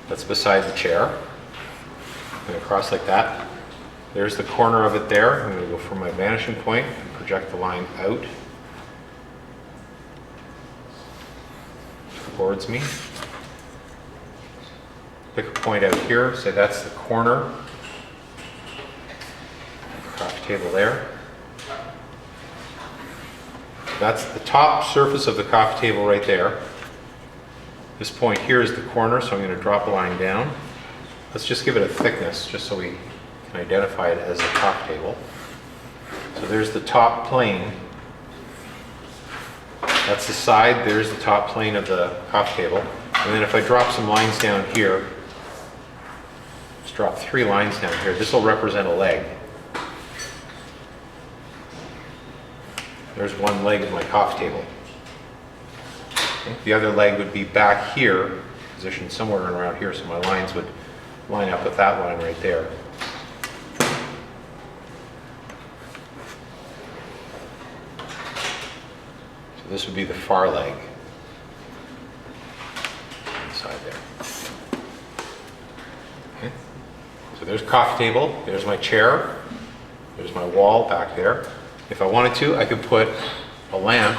that's beside the chair. I'm going to cross like that. There's the corner of it there. I'm going to go from my vanishing point and project the line out towards me. Pick a point out here, say that's the corner of the coffee table there. That's the top surface of the coffee table right there. This point here is the corner, so I'm going to drop a line down. Let's just give it a thickness, just so we can identify it as the coffee table. So there's the top plane. That's the side, there's the top plane of the coffee table. And then if I drop some lines down here, just drop 3 lines down here, this will represent a leg. There's one leg of my coffee table. Okay. The other leg would be back here, positioned somewhere around here, so my lines would line up with that line right there. So this would be the far leg. Inside there. Okay. So there's coffee table, there's my chair, there's my wall back there. If I wanted to, I could put a lamp.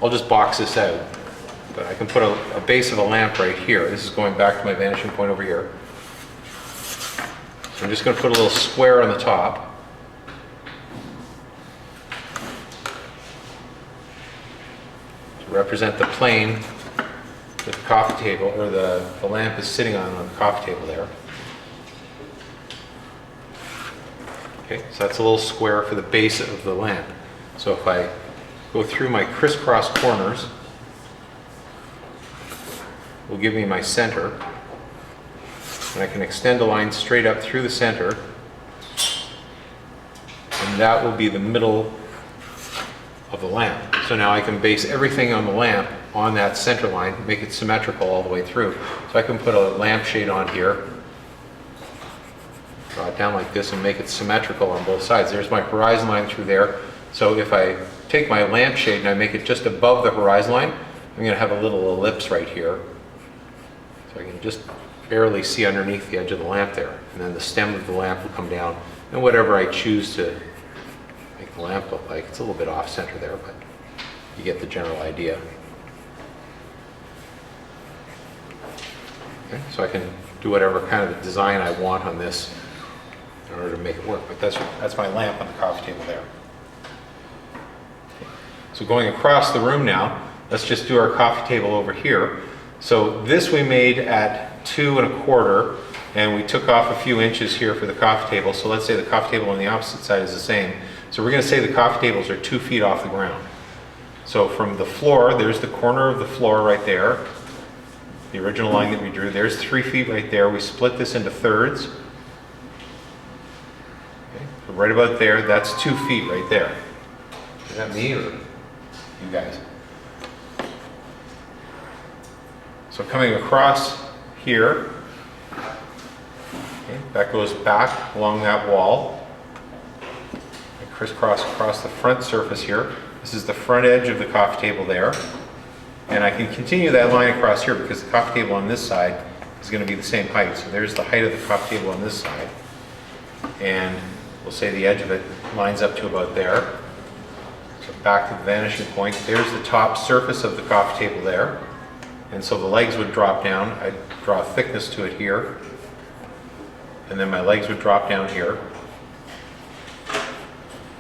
I'll just box this out, but I can put a base of a lamp right here. This is going back to my vanishing point over here. So I'm just going to put a little square on the top. To represent the plane that the coffee table, or the lamp is sitting on the coffee table there. Okay, so that's a little square for the base of the lamp. So if I go through my crisscross corners, will give me my center. And I can extend a line straight up through the center. And that will be the middle of the lamp. So now I can base everything on the lamp on that center line, make it symmetrical all the way through. So I can put a lampshade on here, draw it down like this and make it symmetrical on both sides. There's my horizon line through there. So if I take my lampshade and I make it just above the horizon line, I'm going to have a little ellipse right here. So I can just barely see underneath the edge of the lamp there. And then the stem of the lamp will come down. And whatever I choose to make the lamp look like, it's a little bit off center there, but you get the general idea. Okay, so I can do whatever kind of design I want on this in order to make it work. But that's my lamp on the coffee table there. So going across the room now, let's just do our coffee table over here. So this we made at 2 1/4, and we took off a few inches here for the coffee table. So let's say the coffee table on the opposite side is the same. So we're going to say the coffee tables are 2 feet off the ground. So from the floor, there's the corner of the floor right there. The original line that we drew, there's 3 feet right there. We split this into thirds. Okay, so right about there, that's 2 feet right there. Is that me or you guys? So coming across here, okay, that goes back along that wall. I crisscross across the front surface here. This is the front edge of the coffee table there. And I can continue that line across here because the coffee table on this side is going to be the same height. So there's the height of the coffee table on this side. And we'll say the edge of it lines up to about there. So back to the vanishing point. There's the top surface of the coffee table there. And so the legs would drop down. I'd draw a thickness to it here. And then my legs would drop down here.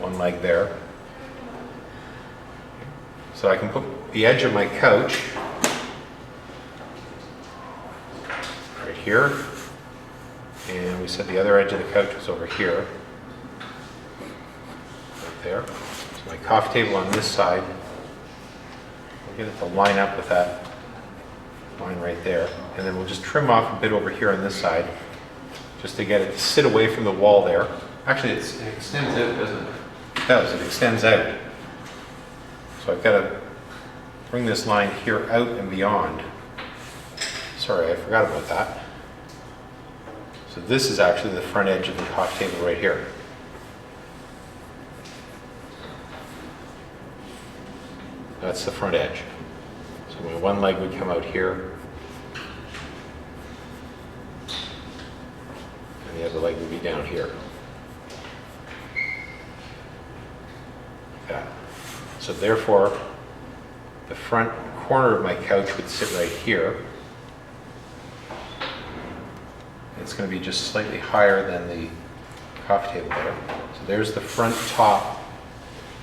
One leg there. So I can put the edge of my couch right here. And we said the other edge of the couch was over here. Right there. So my coffee table on this side, I'll get it to line up with that line right there. And then we'll just trim off a bit over here on this side just to get it to sit away from the wall there. Actually, it extends out, doesn't it? It does, it extends out. So I've got to bring this line here out and beyond. Sorry, I forgot about that. So this is actually the front edge of the coffee table right here. That's the front edge. So my one leg would come out here. The other leg would be down here. Like that. So therefore, the front corner of my couch would sit right here. It's going to be just slightly higher than the coffee table there. So there's the front top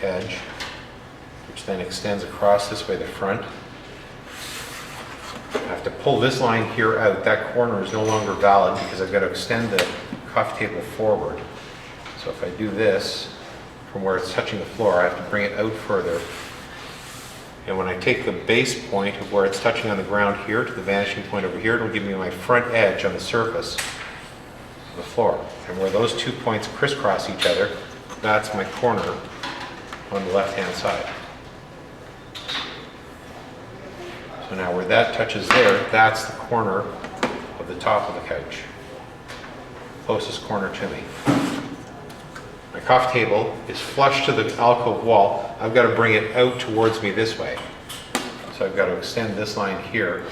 edge, which then extends across this way the front. I have to pull this line here out. That corner is no longer valid because I've got to extend the coffee table forward. So if I do this from where it's touching the floor, I have to bring it out further. And when I take the base point of where it's touching on the ground here to the vanishing point over here, it'll give me my front edge on the surface of the floor. And where those 2 points crisscross each other, that's my corner on the left-hand side. So now where that touches there, that's the corner of the top of the couch. Closest corner to me. My coffee table is flush to the alcove wall. I've got to bring it out towards me this way. So I've got to extend this line here,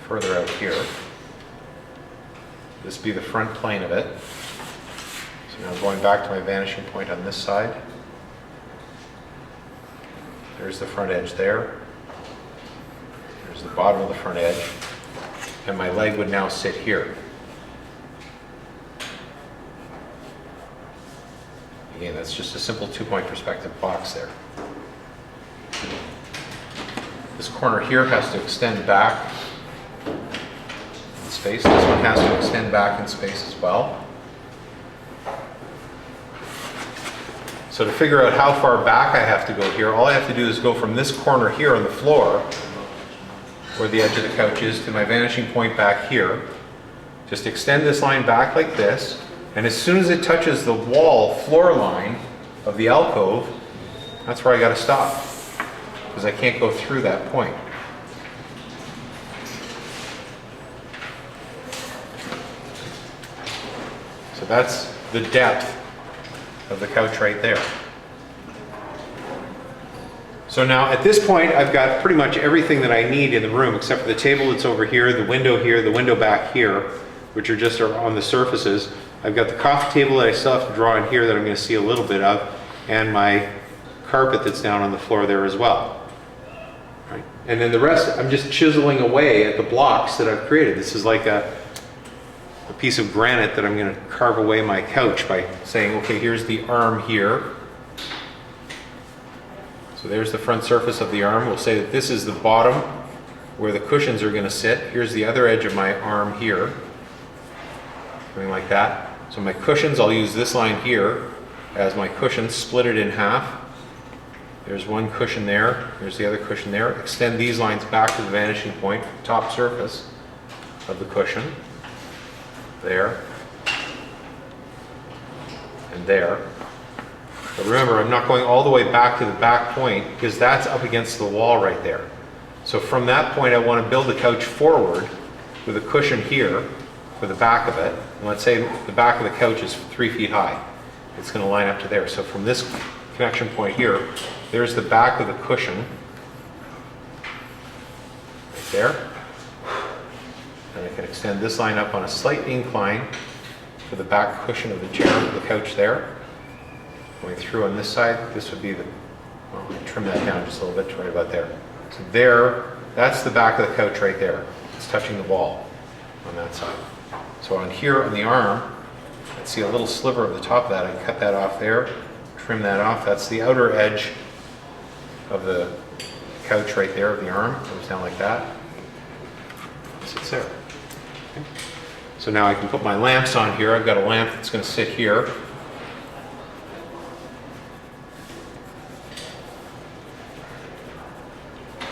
further out here. This be the front plane of it. So now going back to my vanishing point on this side. There's the front edge there. There's the bottom of the front edge. And my leg would now sit here. Again, that's just a simple 2-point perspective box there. This corner here has to extend back in space. This one has to extend back in space as well. So to figure out how far back I have to go here, all I have to do is go from this corner here on the floor, where the edge of the couch is, to my vanishing point back here. Just extend this line back like this. And as soon as it touches the wall floor line of the alcove, that's where I got to stop, because I can't go through that point. So that's the depth of the couch right there. So now at this point, I've got pretty much everything that I need in the room, except for the table that's over here, the window back here, which are just on the surfaces. I've got the coffee table that I still have to draw in here that I'm going to see a little bit of, and my carpet that's down on the floor there as well. Right. And then the rest, I'm just chiseling away at the blocks that I've created. This is like a piece of granite that I'm going to carve away my couch by saying, okay, here's the arm here. So there's the front surface of the arm. We'll say that this is the bottom where the cushions are going to sit. Here's the other edge of my arm here. Something like that. So my cushions, I'll use this line here as my cushions, split it in half. There's one cushion there, there's the other cushion there. Extend these lines back to the vanishing point, top surface of the cushion. There. And there. But remember, I'm not going all the way back to the back point because that's up against the wall right there. So from that point, I want to build the couch forward with a cushion here for the back of it. And let's say the back of the couch is 3 feet high. It's going to line up to there. So from this connection point here, there's the back of the cushion. Right there. And I can extend this line up on a slight incline for the back cushion of the chair, the couch there. Going through on this side, this would be the, well, I'm going to trim that down just a little bit to right about there. So there, that's the back of the couch right there. It's touching the wall on that side. So on here on the arm, I see a little sliver of the top of that. I cut that off there, trim that off. That's the outer edge of the couch right there of the arm. It goes down like that. It sits there. Okay. So now I can put my lamps on here. I've got a lamp that's going to sit here.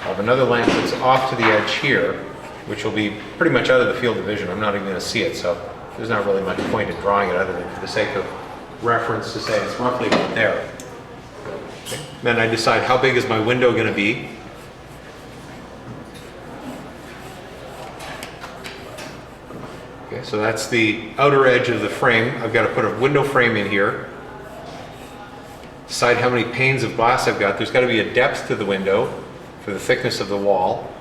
I have another lamp that's off to the edge here, which will be pretty much out of the field of vision. I'm not even going to see it, so there's not really much point in drawing it other than for the sake of reference to say it's roughly about there. Okay. Then I decide how big is my window going to be. Okay, so that's the outer edge of the frame. I've got to put a window frame in here. Decide how many panes of glass I've got. There's got to be a depth to the window for the thickness of the wall.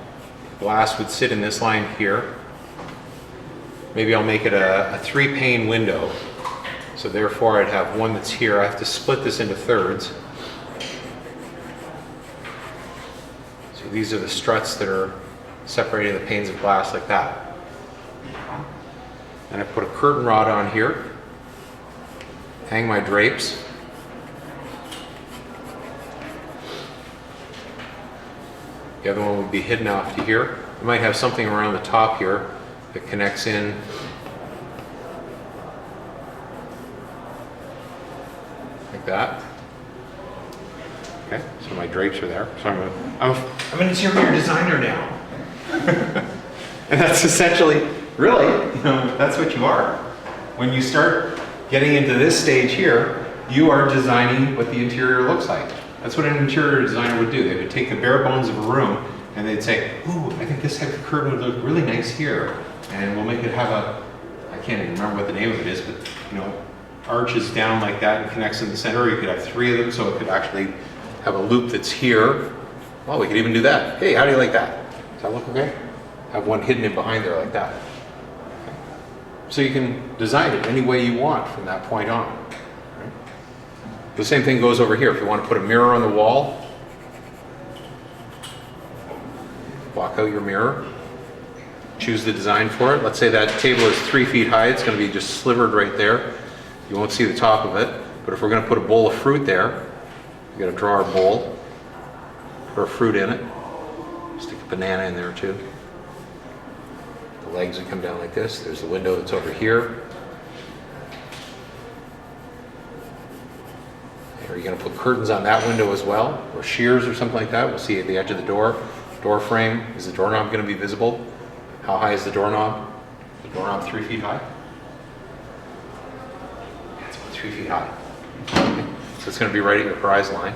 The glass would sit in this line here. maybe I'll make it a 3-pane window. So therefore I'd have one that's here. I have to split this into thirds. So these are the struts that are separating the panes of glass like that. And I put a curtain rod on here, hang my drapes. The other one would be hidden off to here. You might have something around the top here that connects in. Like that. Okay, so my drapes are there. So I'm an interior designer now. And that's essentially, really, that's what you are. When you start getting into this stage here, you are designing what the interior looks like. That's what an interior designer would do. They would take the bare bones of a room and they'd say, ooh, I think this type of curtain would look really nice here. And we'll make it have I can't even remember what the name of it is, but arches down like that and connects in the center. You could have 3 of them, so it could actually have a loop that's here. Well, we could even do that. Hey, how do you like that? Does that look okay? Have one hidden in behind there like that. Okay. So you can design it any way you want from that point on. Right? The same thing goes over here. If you want to put a mirror on the wall, block out your mirror, choose the design for it. Let's say that table is 3 feet high. It's going to be just slivered right there. You won't see the top of it. But if we're going to put a bowl of fruit there, we've got to draw our bowl, put our fruit in it, stick a banana in there too. The legs would come down like this. There's the window that's over here. Are you going to put curtains on that window as well, or shears or something like that? We'll see at the edge of the door frame. Is the doorknob going to be visible? How high is the doorknob? Is the doorknob 3 feet high? Yeah, it's about 3 feet high. Okay. So it's going to be right at your horizon line.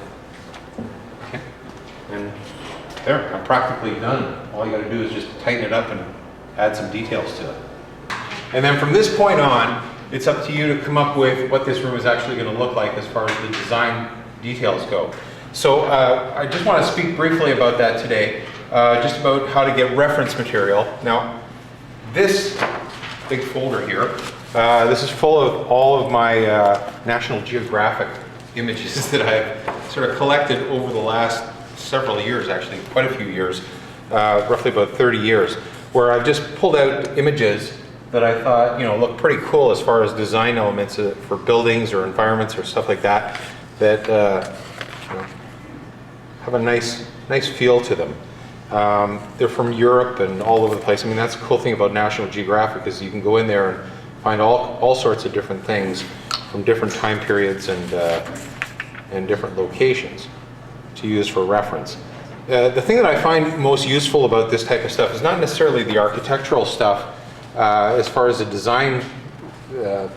Okay. And there, I'm practically done. All you got to do is just tighten it up and add some details to it. And then from this point on, it's up to you to come up with what this room is actually going to look like as far as the design details go. So I just want to speak briefly about that today, just about how to get reference material. Now, this big folder here, this is full of all of my National Geographic images that I've sort of collected over the last several years, actually, quite a few years, roughly about 30 years, where I've just pulled out images that I thought, look pretty cool as far as design elements for buildings or environments or stuff like that, that have a nice feel to them. They're from Europe and all over the place. I mean, that's the cool thing about National Geographic is you can go in there and find all sorts of different things from different time periods and different locations to use for reference. The thing that I find most useful about this type of stuff is not necessarily the architectural stuff as far as the design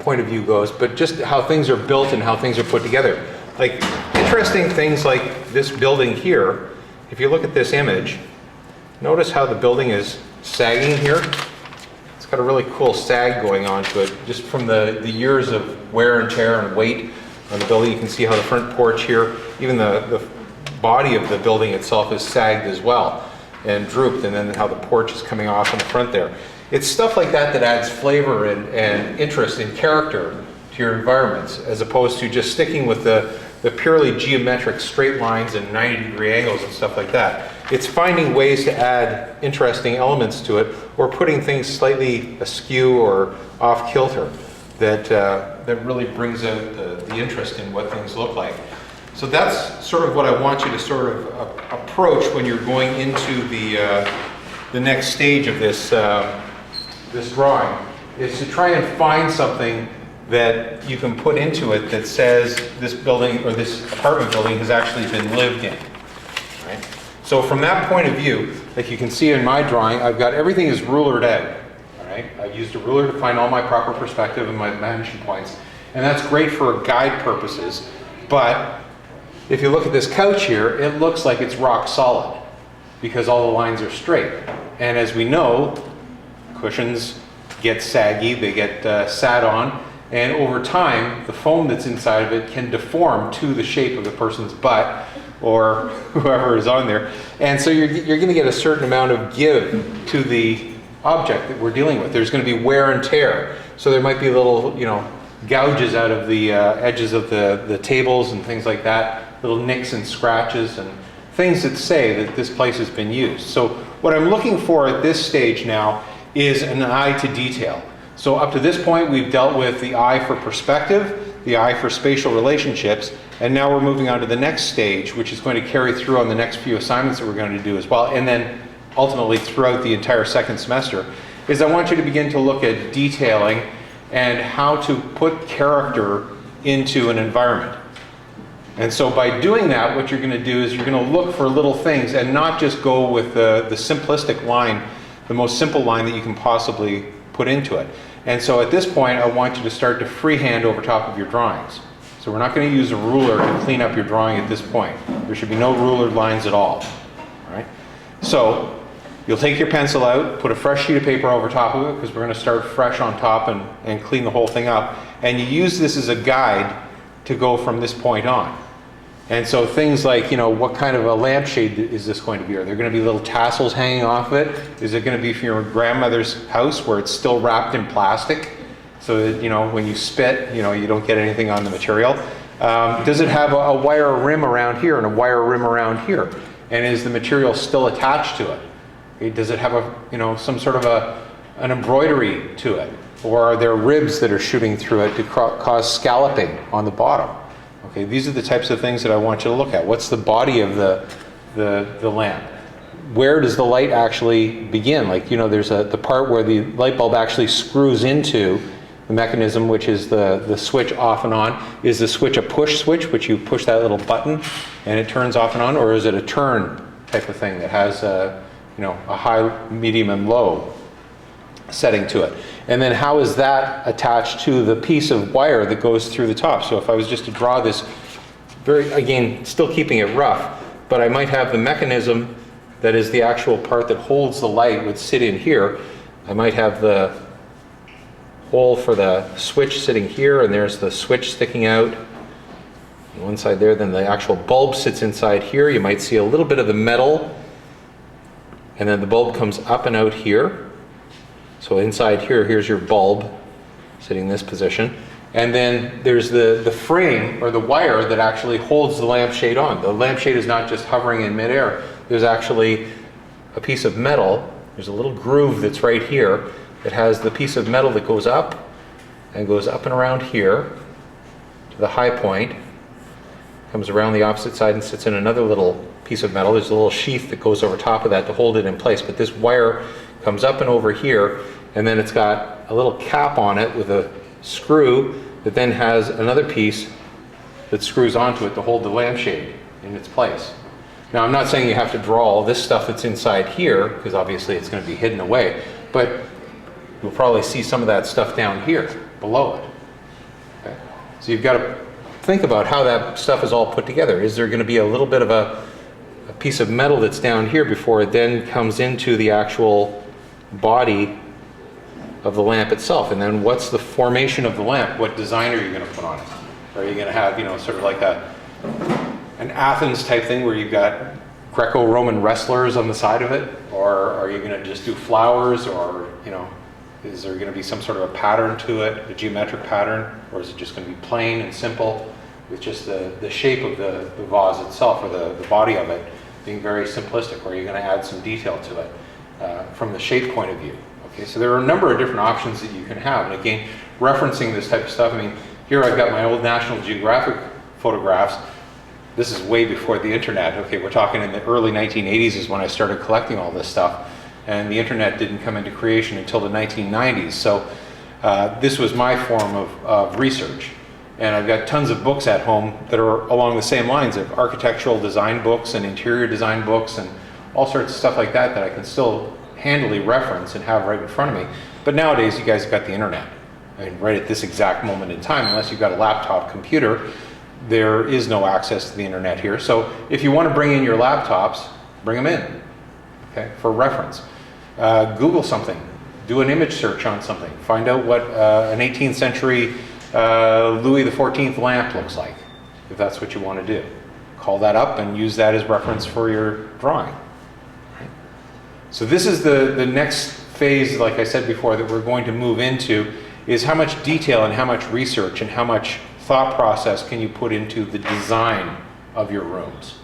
point of view goes, but just how things are built and how things are put together. Like interesting things like this building here, if you look at this image, notice how the building is sagging here. It's got a really cool sag going on to it, just from the years of wear and tear and weight on the building. You can see how the front porch here, even the body of the building itself is sagged as well and drooped, and then how the porch is coming off in the front there. It's stuff like that that adds flavor and interest and character to your environments, as opposed to just sticking with the purely geometric straight lines and 90-degree angles and stuff like that. It's finding ways to add interesting elements to it, or putting things slightly askew or off kilter that really brings out the interest in what things look like. So that's sort of what I want you to sort of approach when you're going into the next stage of this drawing, is to try and find something that you can put into it that says this building or this apartment building has actually been lived in. Right? So from that point of view, like you can see in my drawing, I've got everything is rulered out. All right? I've used a ruler to find all my proper perspective and my vanishing points, and that's great for guide purposes. But if you look at this couch here, it looks like it's rock solid because all the lines are straight. And as we know, cushions get saggy, they get sat on, and over time, the foam that's inside of it can deform to the shape of the person's butt or whoever is on there. And so you're going to get a certain amount of give to the object that we're dealing with. There's going to be wear and tear. So there might be little, you know, gouges out of the edges of the tables and things like that, little nicks and scratches and things that say that this place has been used. So what I'm looking for at this stage now is an eye to detail. So up to this point, we've dealt with the eye for perspective, the eye for spatial relationships, and now we're moving on to the next stage, which is going to carry through on the next few assignments that we're going to do as well, and then ultimately throughout the entire second semester, is I want you to begin to look at detailing and how to put character into an environment. And so by doing that, what you're going to do is you're going to look for little things and not just go with the simplistic line, the most simple line that you can possibly put into it. And so at this point, I want you to start to freehand over top of your drawings. So we're not going to use a ruler to clean up your drawing at this point. There should be no rulered lines at all. All right? So you'll take your pencil out, put a fresh sheet of paper over top of it, because we're going to start fresh on top and clean the whole thing up. And you use this as a guide to go from this point on. And so things like, you know, what kind of a lampshade is this going to be? Are there going to be little tassels hanging off of it? Is it going to be from your grandmother's house where it's still wrapped in plastic so that, you know, when you spit, you know, you don't get anything on the material? Does it have a wire rim around here and a wire rim around here? And is the material still attached to it? Okay, does it have a, you know, some sort of an embroidery to it? Or are there ribs that are shooting through it to cause scalloping on the bottom? Okay, these are the types of things that I want you to look at. What's the body of the lamp? Where does the light actually begin? Like, you know, there's the part where the light bulb actually screws into the mechanism, which is the switch off and on. Is the switch a push switch, which you push that little button and it turns off and on, or is it a turn type of thing that has you know, a high, medium, and low setting to it? And then how is that attached to the piece of wire that goes through the top? So if I was just to draw this very, again, still keeping it rough, but I might have the mechanism that is the actual part that holds the light would sit in here. I might have the hole for the switch sitting here, and there's the switch sticking out on one side there. Then the actual bulb sits inside here. You might see a little bit of the metal, and then the bulb comes up and out here. So inside here, here's your bulb sitting in this position. And then there's the frame or the wire that actually holds the lampshade on. The lampshade is not just hovering in midair. There's actually a piece of metal. There's a little groove that's right here that has the piece of metal that goes up and goes up and around here to the high point, comes around the opposite side and sits in another little piece of metal. There's a little sheath that goes over top of that to hold it in place. But this wire comes up and over here, and then it's got a little cap on it with a screw that then has another piece that screws onto it to hold the lampshade in its place. Now, I'm not saying you have to draw all this stuff that's inside here, because obviously it's going to be hidden away, but you'll probably see some of that stuff down here below it. Okay? So you've got to think about how that stuff is all put together. Is there going to be a little bit of a piece of metal that's down here before it then comes into the actual body of the lamp itself? And then what's the formation of the lamp? What design are you going to put on it? Are you going to have, you know, sort of like an Athens type thing where you've got Greco-Roman wrestlers on the side of it? Or are you going to just do flowers? Or, you know, is there going to be some sort of a pattern to it, a geometric pattern? Or is it just going to be plain and simple with just the shape of the vase itself, or the body of it being very simplistic? Or are you going to add some detail to it from the shape point of view? Okay, so there are a number of different options that you can have. And again, referencing this type of stuff, I mean, here I've got my old National Geographic photographs. This is way before the internet. Okay, we're talking in the early 1980s is when I started collecting all this stuff. And the internet didn't come into creation until the 1990s. So this was my form of research. And I've got tons of books at home that are along the same lines of architectural design books and interior design books and all sorts of stuff like that that I can still handily reference and have right in front of me. But nowadays, you guys have got the internet. I mean, right at this exact moment in time, unless you've got a laptop computer, there is no access to the internet here. So if you want to bring in your laptops, bring them in, okay, for reference. Google something, do an image search on something, find out what an 18th century Louis XIV lamp looks like, if that's what you want to do. Call that up and use that as reference for your drawing. So this is the next phase, like I said before, that we're going to move into is how much detail and how much research and how much thought process can you put into the design of your rooms.